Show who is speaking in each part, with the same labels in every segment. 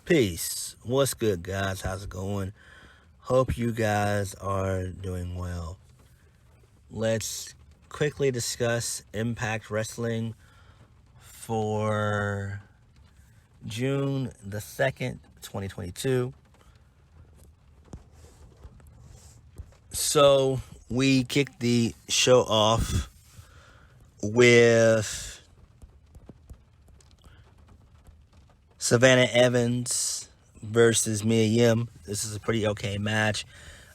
Speaker 1: Peace. What's good, guys? How's it going? Hope you guys are doing well. Let's quickly discuss Impact Wrestling for June the 2nd, 2022. So, we kicked the show off with Savannah Evans versus Mia Yim. This is a pretty okay match.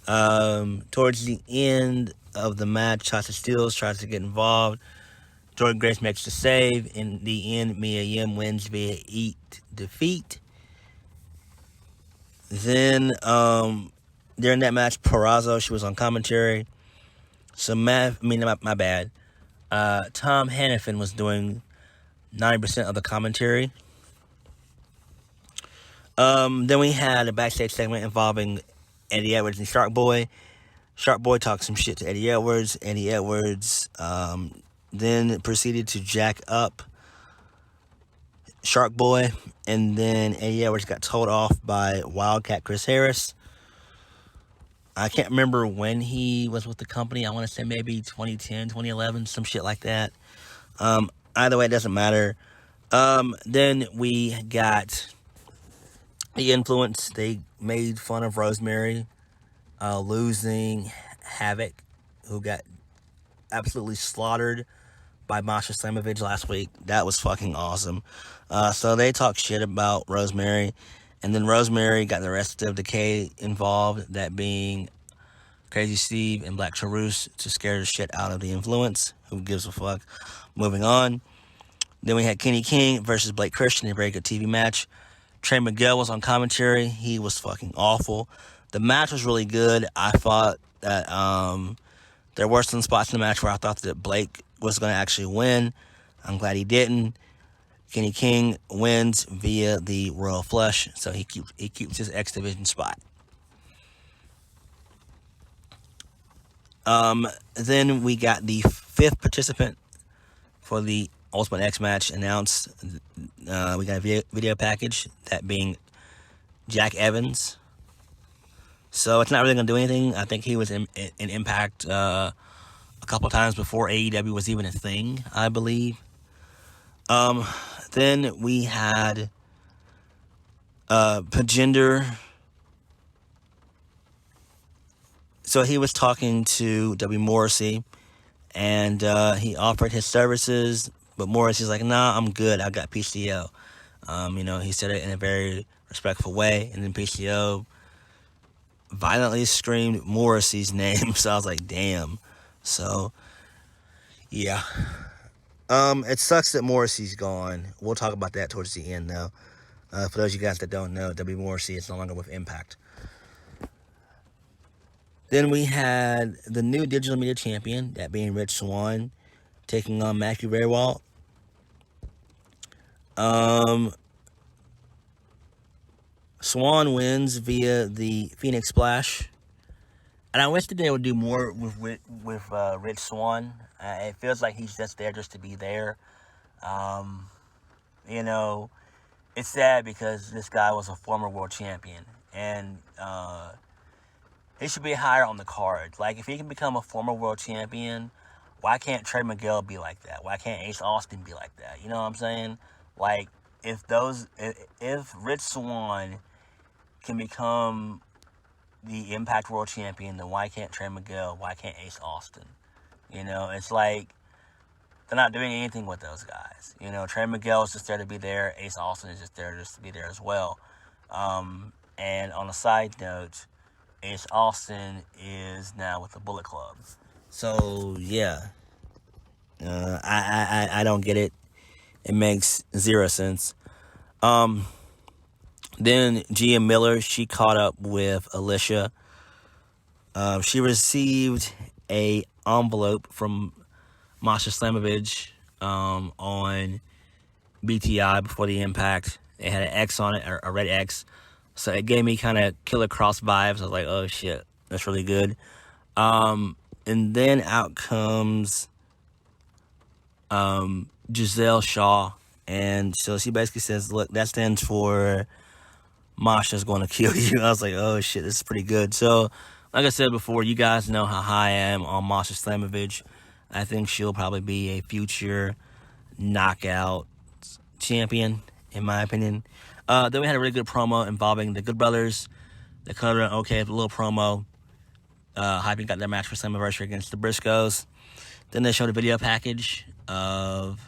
Speaker 1: Towards the end of the match, Tasha Steelz tries to get involved. Jordan Grace makes the save. In the end, Mia Yim wins via defeat. Then, during that match, Purrazzo, she was on commentary. So, my bad. Tom Hannafin was doing 90% of the commentary. Then we had a backstage segment involving Eddie Edwards and Shark Boy. Shark Boy talked some shit to Eddie Edwards. Eddie Edwards then proceeded to jack up Shark Boy, and then Eddie Edwards got told off by Wildcat Chris Harris. I can't remember when he was with the company. I want to say maybe 2010, 2011, some shit like that. Either way, it doesn't matter. Then we got The Influence. They made fun of Rosemary losing Havoc, who got absolutely slaughtered by Masha Slamovich last week. That was fucking awesome. So they talked shit about Rosemary, and then Rosemary got the rest of Decay involved, that being Crazy Steve and Black Charus, to scare the shit out of The Influence. Who gives a fuck? Moving on. Then we had Kenny King versus Blake Christian, a very good TV match. Trey Miguel was on commentary. He was fucking awful. The match was really good. I thought that there were some spots in the match where I thought that Blake was going to actually win. I'm glad he didn't. Kenny King wins via the Royal Flush, so he keeps his X Division spot. Then we got the 5th participant for the Ultimate X match announced. We got a video package, that being Jack Evans. So it's not really going to do anything. I think he was in Impact a couple times before AEW was even a thing, I believe. Then we had Pajinder. So he was talking to W. Morrissey, and he offered his services, but Morrissey's like, nah, I'm good. I got PCO. He said it in a very respectful way, and then PCO violently screamed Morrissey's name. So I was like, damn. So, yeah. It sucks that Morrissey's gone. We'll talk about that towards the end, though. For those of you guys that don't know, W. Morrissey is no longer with Impact. Then we had the new digital media champion, that being Rich Swann, taking on Matthew Raywalt. Swann wins via the Phoenix Splash. And I wish that they would do more with Rich Swann. It feels like he's just there just to be there. It's sad because this guy was a former world champion. And he should be higher on the card. Like, if he can become a former world champion, why can't Trey Miguel be like that? Why can't Ace Austin be like that? You know what I'm saying? Like, if Rich Swann can become the Impact World Champion, then why can't Trey Miguel? Why can't Ace Austin? It's like they're not doing anything with those guys. Trey Miguel is just there to be there. Ace Austin is just there to be there as well. And on a side note, Ace Austin is now with the Bullet Club. So, yeah. I don't get it. It makes zero sense. Then Gia Miller, she caught up with Alicia. She received a envelope from Masha Slamovich on BTI before the Impact. It had an X on it, or a red X. So it gave me kind of Killer Cross vibes. I was like, oh shit, that's really good. And then out comes Giselle Shaw. And so she basically says, look, that stands for Masha's going to kill you. I was like, oh shit, this is pretty good. So, like I said before, you guys know how high I am on Masha Slamovich. I think she'll probably be a future knockout champion, in my opinion. Then we had a really good promo involving the Good Brothers. They cut it okay with a little promo. Hyping got their match for Slammiversary against the Briscoes. Then they showed a video package of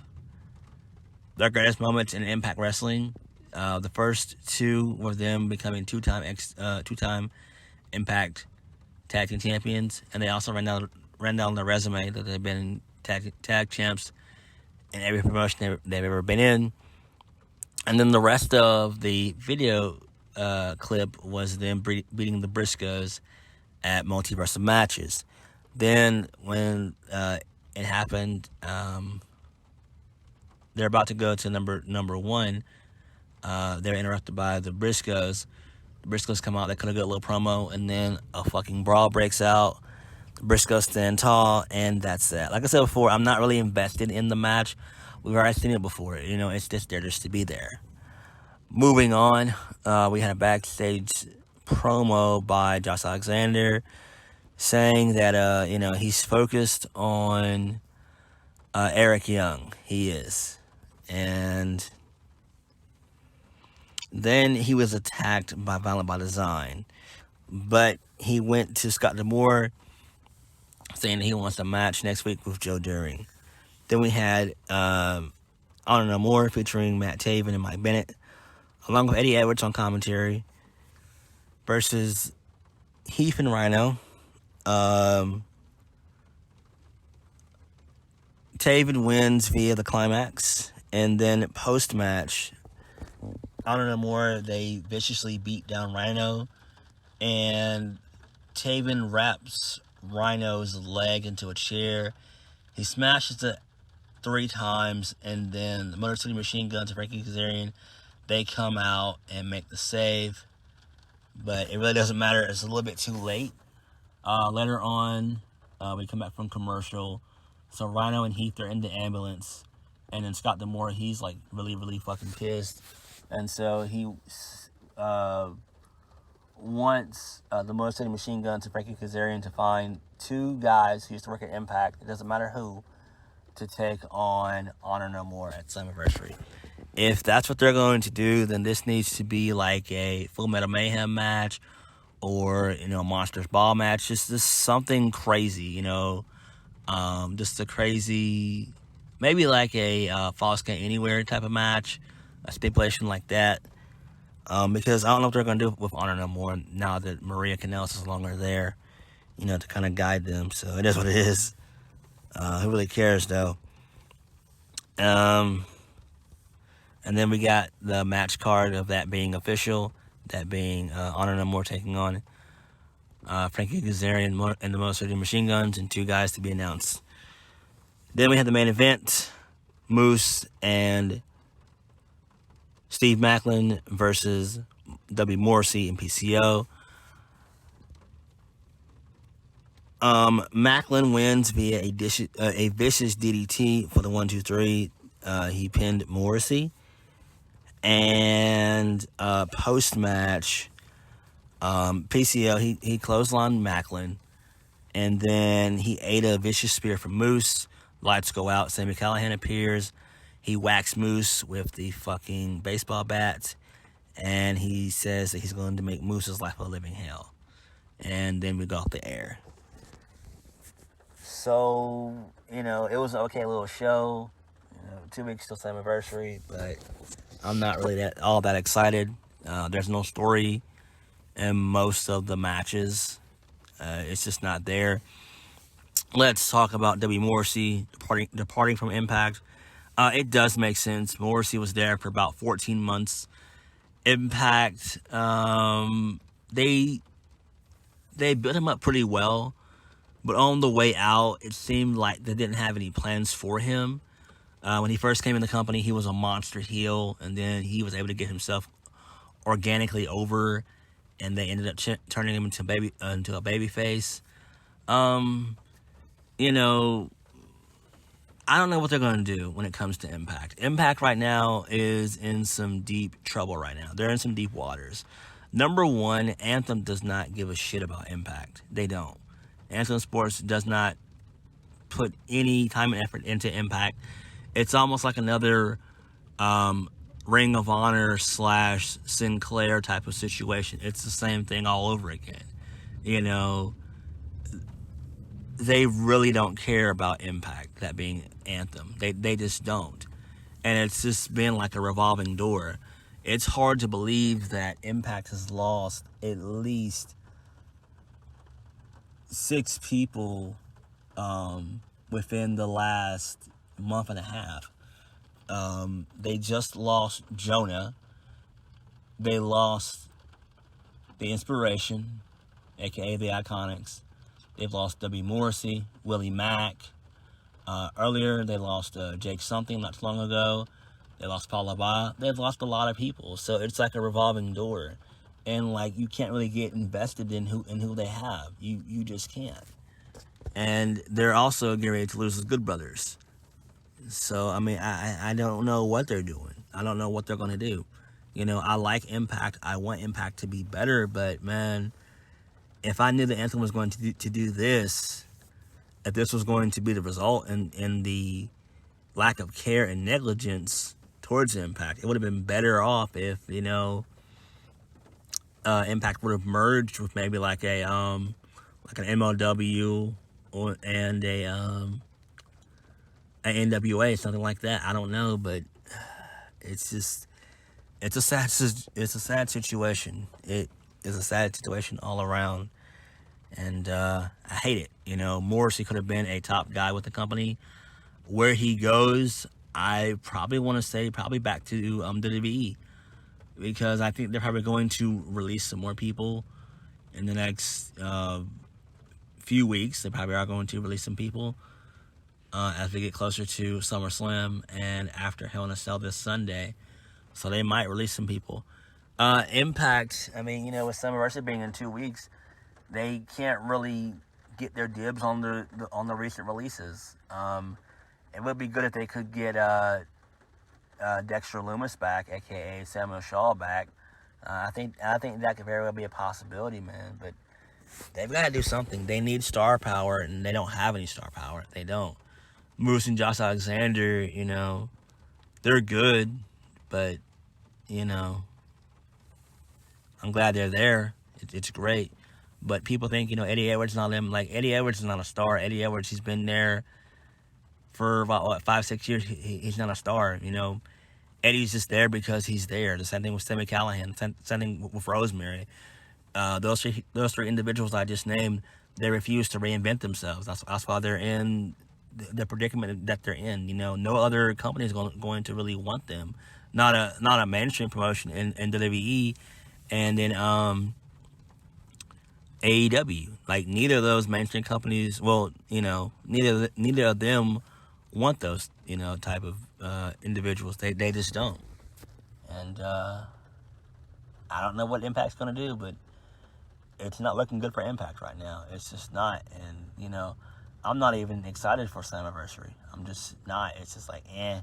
Speaker 1: their greatest moments in Impact Wrestling. The first two were them becoming two-time Impact Tag Team Champions, and they also ran down their resume that they've been tag champs in every promotion they've ever been in. And then the rest of the video clip was them beating the Briscoes at Multiverse of Matches. Then when it happened, they're about to go to number one. They're interrupted by the Briscoes. The Briscoes come out, they cut a good little promo, and then a fucking brawl breaks out. The Briscoes stand tall, and that's that. Like I said before, I'm not really invested in the match. We've already seen it before. You know, it's just there just to be there. Moving on, we had a backstage promo by Josh Alexander saying that, he's focused on Eric Young. He is. And then he was attacked by Violent by Design. But he went to Scott D'Amore saying that he wants a match next week with Joe Doering. Then we had Honor No More featuring Matt Taven and Mike Bennett, along with Eddie Edwards on commentary, versus Heath and Rhino. Taven wins via the climax, and then post-match, Honor No More, they viciously beat down Rhino, and Taven wraps Rhino's leg into a chair. He smashes it 3 times, and then the Motor City Machine Guns and Frankie Kazarian, they come out and make the save. But it really doesn't matter. It's a little bit too late. Later on, we come back from commercial. So Rhino and Heath are in the ambulance. And then Scott D'Amore, he's like really, really fucking pissed. And so he wants the Motor City Machine Guns and Frankie Kazarian to find 2 guys who used to work at Impact, it doesn't matter who, to take on Honor No More at Slammiversary. If that's what they're going to do, then this needs to be like a Full Metal Mayhem match or, a Monsters Ball match. Just something crazy, just a crazy, maybe like a Falls Count Anywhere type of match, a stipulation like that. Because I don't know what they're going to do with Honor No More now that Maria Kanellis is no longer there, to kind of guide them. So it is what it is. Who really cares, though? And then we got the match card of that being official, that being Honor No More taking on Frankie Kazarian and the Motor City Machine Guns, and 2 guys to be announced. Then we had the main event, Moose and Steve Maclin versus W. Morrissey and PCO. Maclin wins via a vicious DDT for the 1-2-3. He pinned Morrissey. And post-match, PCO, he clotheslined Maclin. And then he ate a vicious spear from Moose. Lights go out. Sami Callihan appears. He whacks Moose with the fucking baseball bat. And he says that he's going to make Moose's life a living hell. And then we go off the air. So, it was an okay little show. 2 weeks till Slammiversary, but I'm not really all that excited. There's no story in most of the matches. It's just not there. Let's talk about W. Morrissey departing from Impact. It does make sense. Morrissey was there for about 14 months. Impact, they built him up pretty well, but on the way out, it seemed like they didn't have any plans for him. When he first came in the company, he was a monster heel, and then he was able to get himself organically over, and they ended up turning him into a baby face. I don't know what they're going to do when it comes to Impact. Impact right now is in some deep trouble right now. They're in some deep waters. Number one, Anthem does not give a shit about Impact. They don't. Anthem Sports does not put any time and effort into Impact. It's almost like another Ring of Honor / Sinclair type of situation. It's the same thing all over again. You know, they really don't care about Impact, that being Anthem. They just don't. And it's just been like a revolving door. It's hard to believe that Impact has lost at least 6 people within the last month and a half. They just lost Jonah. They lost the Inspiration, aka the Iconics. They've lost W. Morrissey, Willie Mack. Earlier, they lost Jake something not too long ago. They lost Paul Labah. They've lost a lot of people. So it's like a revolving door. And like you can't really get invested in who they have. You just can't. And they're also getting ready to lose the Good Brothers. So I mean I don't know what they're doing. I don't know what they're gonna do. You know, I like Impact. I want Impact to be better, but man, if I knew the Anthem was going to do this, if this was going to be the result in the lack of care and negligence towards Impact, it would have been better off if, you know, Impact would have merged with maybe like a like an MLW and an NWA, something like that. I don't know, but it's just it's a sad situation. It is a sad situation all around. And I hate it. You know, Morrissey could have been a top guy with the company. Where he goes, I probably want to say probably back to WWE, because I think they're probably going to release some more people in the next few weeks. They probably are going to release some people as we get closer to SummerSlam and after Hell in a Cell this Sunday. So they might release some people. Impact, I mean, you know, with Summerversary being in 2 weeks, they can't really get their dibs on the recent releases. It would be good if they could get Dexter Lumis back, aka Samuel Shaw, back. I think that could very well be a possibility, man. But they've got to do something. They need star power, and they don't have any star power. They don't. Moose and Josh Alexander, you know, they're good, but you know, I'm glad they're there. It's great. But people think, you know, Eddie Edwards is not him. Like, Eddie Edwards is not a star. Eddie Edwards, he's been there for about, 5-6 years. He's not a star, you know. Eddie's just there because he's there. The same thing with Sami Callihan. Same thing with Rosemary. Those three individuals I just named, they refuse to reinvent themselves. That's why they're in the predicament that they're in. You know, no other company is going to really want them. Not a mainstream promotion in WWE, and then AEW. Like, neither of those mainstream companies, well, you know, neither of them want those, you know, type of individuals. They just don't. And I don't know what Impact's going to do, but it's not looking good for Impact right now. It's just not. And, you know, I'm not even excited for Slammiversary. I'm just not. It's just like, eh.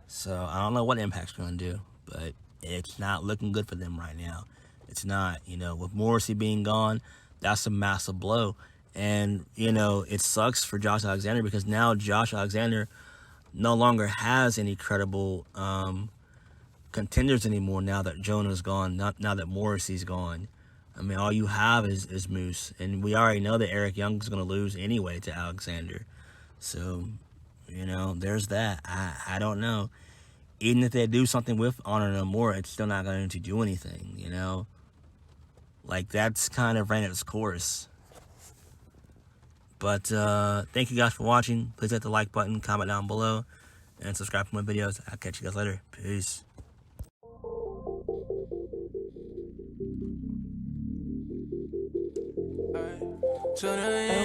Speaker 1: So I don't know what Impact's going to do, but it's not looking good for them right now. It's not. You know, with Morrissey being gone, that's a massive blow. And, you know, it sucks for Josh Alexander, because now Josh Alexander no longer has any credible contenders anymore now that Jonah's gone, now that Morrissey's gone. I mean, all you have is Moose. And we already know that Eric Young's going to lose anyway to Alexander. So, you know, there's that. I don't know. Even if they do something with Honor No More, it's still not going to do anything, you know? Like, that's kind of ran its course. But thank you guys for watching. Please hit the like button, comment down below, and subscribe for more videos. I'll catch you guys later. Peace.
Speaker 2: Tune in.